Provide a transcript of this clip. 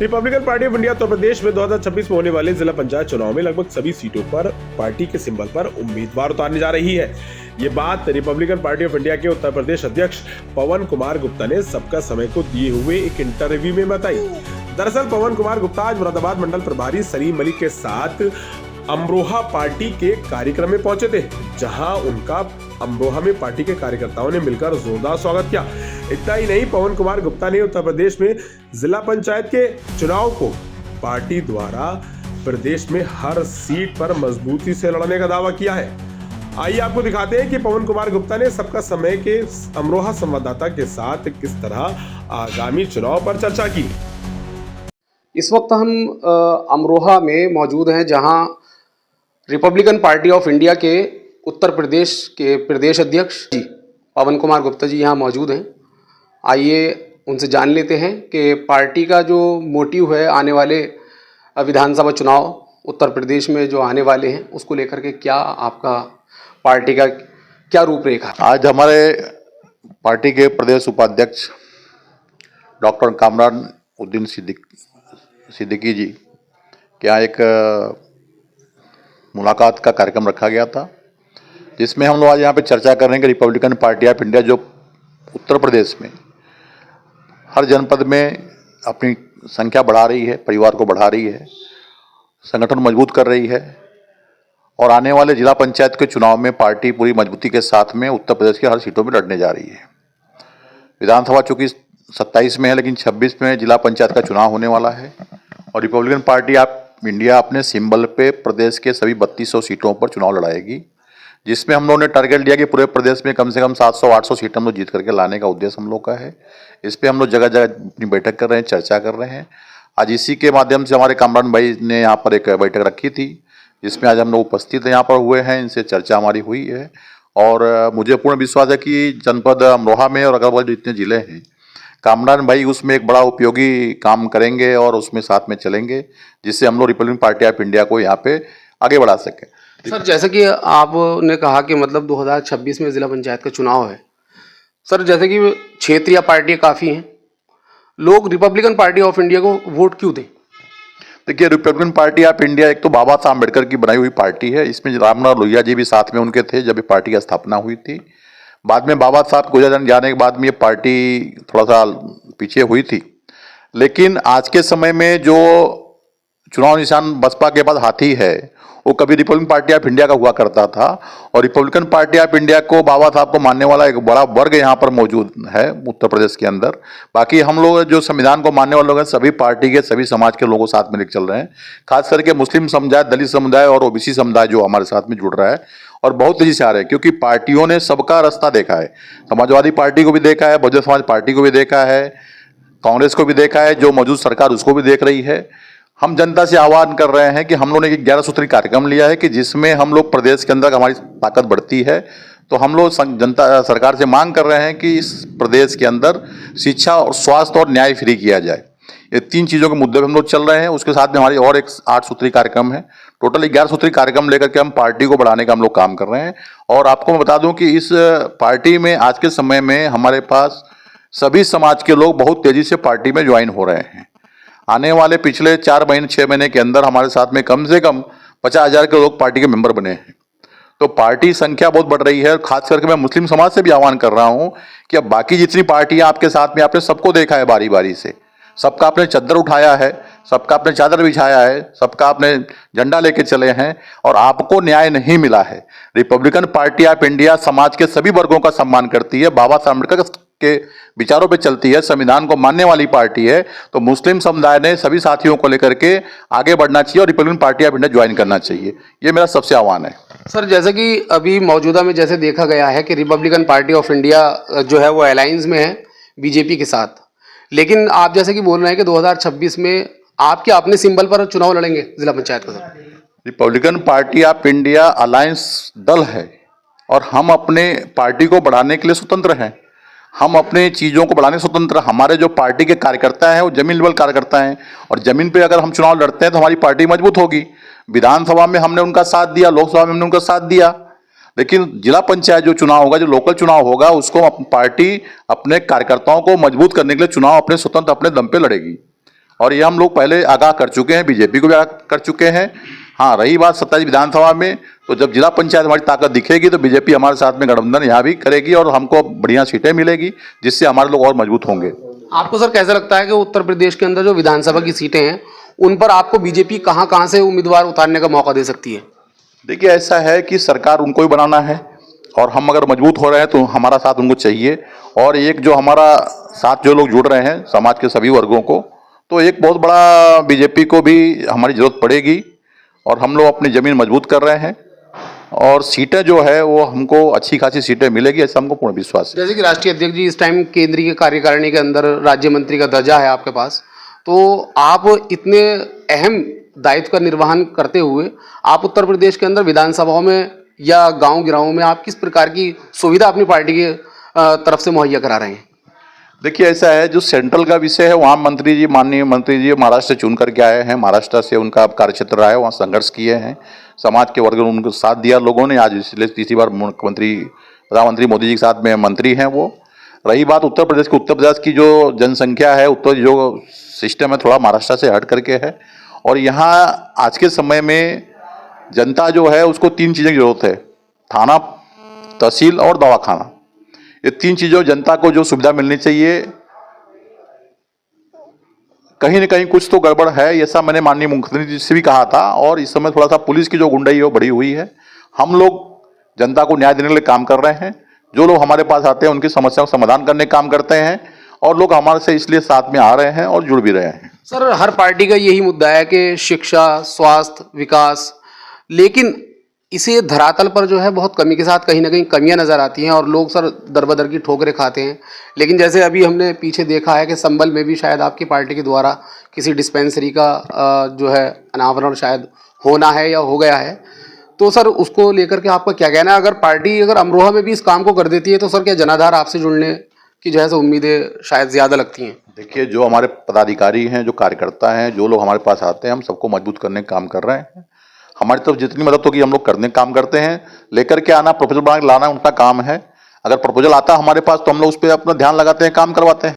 Republican party of India Uttar Pradesh में 2026 में होने वाले जिला पंचायत चुनाव में लगभग सभी सीटों पर पार्टी के सिंबल पर उम्मीदवार उतारने जा रही है। ये बात रिपब्लिकन पार्टी ऑफ इंडिया के उत्तर प्रदेश अध्यक्ष पवन कुमार गुप्ता ने सबका समय को दिए हुए एक इंटरव्यू में बताई। दरअसल पवन कुमार गुप्ता आज मुरादाबाद मंडल प्रभारी सलीम मलिक के साथ अमरोहा पार्टी के कार्यक्रम में पहुंचे थे, जहां उनका अमरोहा में पार्टी के कार्यकर्ताओं ने मिलकर जोरदार स्वागत किया। इतना ही नहीं, पवन कुमार गुप्ता ने उत्तर प्रदेश में जिला पंचायत के चुनाव को पार्टी द्वारा प्रदेश में हर सीट पर मजबूती से लड़ने का दावा किया है। आइए आपको दिखाते हैं कि पवन कुमार गुप्ता ने सबका समय के अमरोहा संवाददाता के साथ किस तरह आगामी चुनाव पर चर्चा की। इस वक्त हम अमरोहा में मौजूद हैं, जहां रिपब्लिकन पार्टी ऑफ इंडिया के उत्तर प्रदेश के प्रदेश अध्यक्ष जी पवन कुमार गुप्ता जी यहाँ मौजूद हैं। आइए उनसे जान लेते हैं कि पार्टी का जो मोटिव है आने वाले विधानसभा चुनाव उत्तर प्रदेश में जो आने वाले हैं उसको लेकर के क्या आपका पार्टी का क्या रूपरेखा। आज हमारे पार्टी के प्रदेश उपाध्यक्ष डॉक्टर कामरान उद्दीन सिद्दीकी जी के यहाँ एक मुलाकात का कार्यक्रम रखा गया था, जिसमें हम लोग आज यहाँ पे चर्चा कर रहे हैं कि रिपब्लिकन पार्टी ऑफ इंडिया जो उत्तर प्रदेश में हर जनपद में अपनी संख्या बढ़ा रही है, परिवार को बढ़ा रही है, संगठन मजबूत कर रही है और आने वाले जिला पंचायत के चुनाव में पार्टी पूरी मजबूती के साथ में उत्तर प्रदेश की हर सीटों में लड़ने जा रही है। विधानसभा चूँकि 27 में है, लेकिन 26 में जिला पंचायत का चुनाव होने वाला है और रिपब्लिकन पार्टी ऑफ इंडिया अपने सिंबल पे प्रदेश के सभी 3200 सीटों पर चुनाव लड़ाएगी, जिसमें हम लोगों ने टारगेट लिया कि पूरे प्रदेश में कम से कम 700-800 सीट हम लोग जीत करके लाने का उद्देश्य हम लोग का है। इस पे हम लोग जगह जगह अपनी बैठक कर रहे हैं, चर्चा कर रहे हैं। आज इसी के माध्यम से हमारे कामरान भाई ने यहाँ पर एक बैठक रखी थी, जिसमें आज हम लोग उपस्थित यहाँ पर हुए हैं, इनसे चर्चा हमारी हुई है और मुझे पूर्ण विश्वास है कि जनपद अमरोहा में और अगल बगल जितने जिले हैं, कामरान भाई उसमें एक बड़ा उपयोगी काम करेंगे और उसमें साथ में चलेंगे, जिससे हम लोग रिपब्लिकन पार्टी ऑफ इंडिया को यहाँ पे आगे बढ़ा सकें। सर, जैसे कि आपने कहा कि मतलब 2026 में जिला पंचायत का चुनाव है, सर जैसे कि क्षेत्रीय पार्टियां काफ़ी हैं, लोग रिपब्लिकन पार्टी ऑफ इंडिया को वोट क्यों दें? देखिए, रिपब्लिकन पार्टी ऑफ इंडिया एक तो बाबा साहब अम्बेडकर की बनाई हुई पार्टी है। इसमें राममनोहर लोहिया जी भी साथ में उनके थे जब ये पार्टी की स्थापना हुई थी। बाद में बाबा साहब गुजर जाने के बाद में ये पार्टी थोड़ा सा पीछे हुई थी, लेकिन आज के समय में जो चुनाव निशान बसपा के पास हाथी है वो कभी रिपब्लिकन पार्टी ऑफ इंडिया का हुआ करता था और रिपब्लिकन पार्टी ऑफ इंडिया को बाबा साहब को मानने वाला एक बड़ा वर्ग यहाँ पर मौजूद है उत्तर प्रदेश के अंदर। बाकी हम लोग जो संविधान को मानने वाले लोग हैं, सभी पार्टी के सभी समाज के लोगों साथ में लेकर चल रहे हैं। खास करके मुस्लिम समुदाय, दलित समुदाय और ओबीसी समुदाय जो हमारे साथ में जुड़ रहा है और बहुत तेजी से आ रहे हैं, क्योंकि पार्टियों ने सबका रास्ता देखा है। समाजवादी पार्टी को भी देखा है, बहुजन समाज पार्टी को भी देखा है, कांग्रेस को भी देखा है, जो मौजूद सरकार उसको भी देख रही है। हम जनता से आह्वान कर रहे हैं कि हम लोगों ने एक 11 सूत्री कार्यक्रम लिया है कि जिसमें हम लोग प्रदेश के अंदर हमारी ताकत बढ़ती है, तो हम लोग जनता सरकार से मांग कर रहे हैं कि इस प्रदेश के अंदर शिक्षा और स्वास्थ्य और न्याय फ्री किया जाए। ये 3 चीज़ों के मुद्दे पर हम लोग चल रहे हैं। उसके साथ में हमारी और एक 8 सूत्री कार्यक्रम है। टोटल 11 सूत्री कार्यक्रम लेकर के हम पार्टी को बढ़ाने का हम लोग काम कर रहे हैं। और आपको मैं बता दूं कि इस पार्टी में आज के समय में हमारे पास सभी समाज के लोग बहुत तेजी से पार्टी में ज्वाइन हो रहे हैं। आने वाले पिछले 4 महीने 6 महीने के अंदर हमारे साथ में कम से कम 50,000 के लोग पार्टी के मेंबर बने हैं। तो पार्टी संख्या बहुत बढ़ रही है। खास करके मैं मुस्लिम समाज से भी आह्वान कर रहा हूं कि अब बाकी जितनी पार्टियां आपके साथ में, आपने सबको देखा है बारी बारी से, सबका आपने चद्दर उठाया है, सबका आपने चादर बिछाया है, सबका आपने झंडा लेके चले हैं और आपको न्याय नहीं मिला है। रिपब्लिकन पार्टी ऑफ इंडिया समाज के सभी वर्गों का सम्मान करती है, बाबा साहब अम्बेडकर के विचारों पे चलती है, संविधान को मानने वाली पार्टी है। तो मुस्लिम समुदाय ने सभी साथियों को लेकर के आगे बढ़ना चाहिए और Republican party of India join करना चाहिए। ये मेरा सबसे आह्वान है। सर, जैसे कि अभी मौजूदा में जैसे देखा गया है कि रिपब्लिकन पार्टी ऑफ इंडिया जो है वो अलायंस में है बीजेपी के साथ, लेकिन आप जैसे कि बोल रहे हैं कि 2026 में आप क्या अपने सिंबल पर चुनाव लड़ेंगे जिला पंचायत का? Sir, Republican party of India alliance दल है और हम अपने पार्टी को बढ़ाने के लिए स्वतंत्र हैं। हम अपने चीज़ों को बढ़ाने स्वतंत्र। हमारे जो पार्टी के कार्यकर्ता हैं वो जमीन लेवल कार्यकर्ता हैं और जमीन पे अगर हम चुनाव लड़ते हैं तो हमारी पार्टी मजबूत होगी। विधानसभा में हमने उनका साथ दिया, लोकसभा में हमने उनका साथ दिया, लेकिन जिला पंचायत जो चुनाव होगा, जो लोकल चुनाव होगा, उसको पार्टी अपने कार्यकर्ताओं को मजबूत करने के लिए चुनाव अपने स्वतंत्र अपने दम पे लड़ेगी। और ये हम लोग पहले आगाह कर चुके हैं, बीजेपी को भी आगाह कर चुके हैं। हाँ, रही बात 27 विधानसभा में, तो जब जिला पंचायत हमारी ताकत दिखेगी तो बीजेपी हमारे साथ में गठबंधन यहाँ भी करेगी और हमको बढ़िया सीटें मिलेगी, जिससे हमारे लोग और मजबूत होंगे। आपको सर कैसा लगता है कि उत्तर प्रदेश के अंदर जो विधानसभा की सीटें हैं उन पर आपको बीजेपी कहाँ से उम्मीदवार उतारने का मौका दे सकती है? देखिए, ऐसा है कि सरकार उनको ही बनाना है और हम अगर मजबूत हो रहे हैं तो हमारा साथ उनको चाहिए। और एक जो हमारा साथ जो लोग जुड़ रहे हैं समाज के सभी वर्गों को, तो एक बहुत बड़ा बीजेपी को भी हमारी जरूरत पड़ेगी और हम लोग अपनी ज़मीन मजबूत कर रहे हैं और सीटें जो है वो हमको अच्छी खासी सीटें मिलेगी, ऐसा हमको पूर्ण विश्वास है। जैसे कि राष्ट्रीय अध्यक्ष जी इस टाइम केंद्रीय कार्यकारिणी के अंदर राज्य मंत्री का दर्जा है आपके पास, तो आप इतने अहम दायित्व का निर्वहन करते हुए आप उत्तर प्रदेश के अंदर विधानसभाओं में या गांव गिरावों में आप किस प्रकार की सुविधा अपनी पार्टी की तरफ से मुहैया करा रहे हैं? देखिए, ऐसा है, जो सेंट्रल का विषय है वहाँ मंत्री जी, माननीय मंत्री जी महाराष्ट्र से चुन करके आए हैं, महाराष्ट्र से उनका कार्यक्षेत्र रहा है, वहाँ संघर्ष किए हैं, समाज के वर्ग ने उनको साथ दिया लोगों ने। आज इसलिए तीसरी बार मुख्यमंत्री प्रधानमंत्री मोदी जी के साथ में मंत्री हैं वो। रही बात उत्तर प्रदेश की जो जनसंख्या है, उत्तर जो सिस्टम है थोड़ा महाराष्ट्र से हट करके है और यहाँ आज के समय में जनता जो है उसको 3 चीज़ों की जरूरत है: थाना, तहसील और दवाखाना। ये 3 चीज़ों जनता को जो सुविधा मिलनी चाहिए, कहीं न कहीं कुछ तो गड़बड़ है, ऐसा मैंने माननीय मुख्यमंत्री जी से भी कहा था। और इस समय थोड़ा सा पुलिस की जो गुंडाई है वो बढ़ी हुई है। हम लोग जनता को न्याय देने के लिए काम कर रहे हैं। जो लोग हमारे पास आते हैं उनकी समस्याओं का समाधान करने का काम करते हैं और लोग हमारे से इसलिए साथ में आ रहे हैं और जुड़ भी रहे हैं। सर, हर पार्टी का यही मुद्दा है कि शिक्षा, स्वास्थ्य, विकास, लेकिन इसे धरातल पर जो है बहुत कमी के साथ कहीं ना कहीं कमियां नजर आती हैं और लोग सर दर-बदर की ठोकरें खाते हैं। लेकिन जैसे अभी हमने पीछे देखा है कि संभल में भी शायद आपकी पार्टी के द्वारा किसी डिस्पेंसरी का जो है अनावरण शायद होना है या हो गया है, तो सर उसको लेकर के आपका क्या कहना है? अगर पार्टी अगर अमरोहा में भी इस काम को कर देती है तो सर क्या जनाधार आपसे जुड़ने की जो है सो उम्मीदें शायद ज़्यादा लगती हैं? देखिए, जो हमारे पदाधिकारी हैं, जो कार्यकर्ता हैं, जो लोग हमारे पास आते हैं, हम सबको मजबूत करने का काम कर रहे हैं। हमारी तरफ जितनी मदद होगी हम लोग करने का काम करते हैं। लेकर के आना, प्रपोजल बना के लाना उनका काम है। अगर प्रपोजल आता है हमारे पास तो हम लोग उस पर अपना ध्यान लगाते हैं, काम करवाते हैं।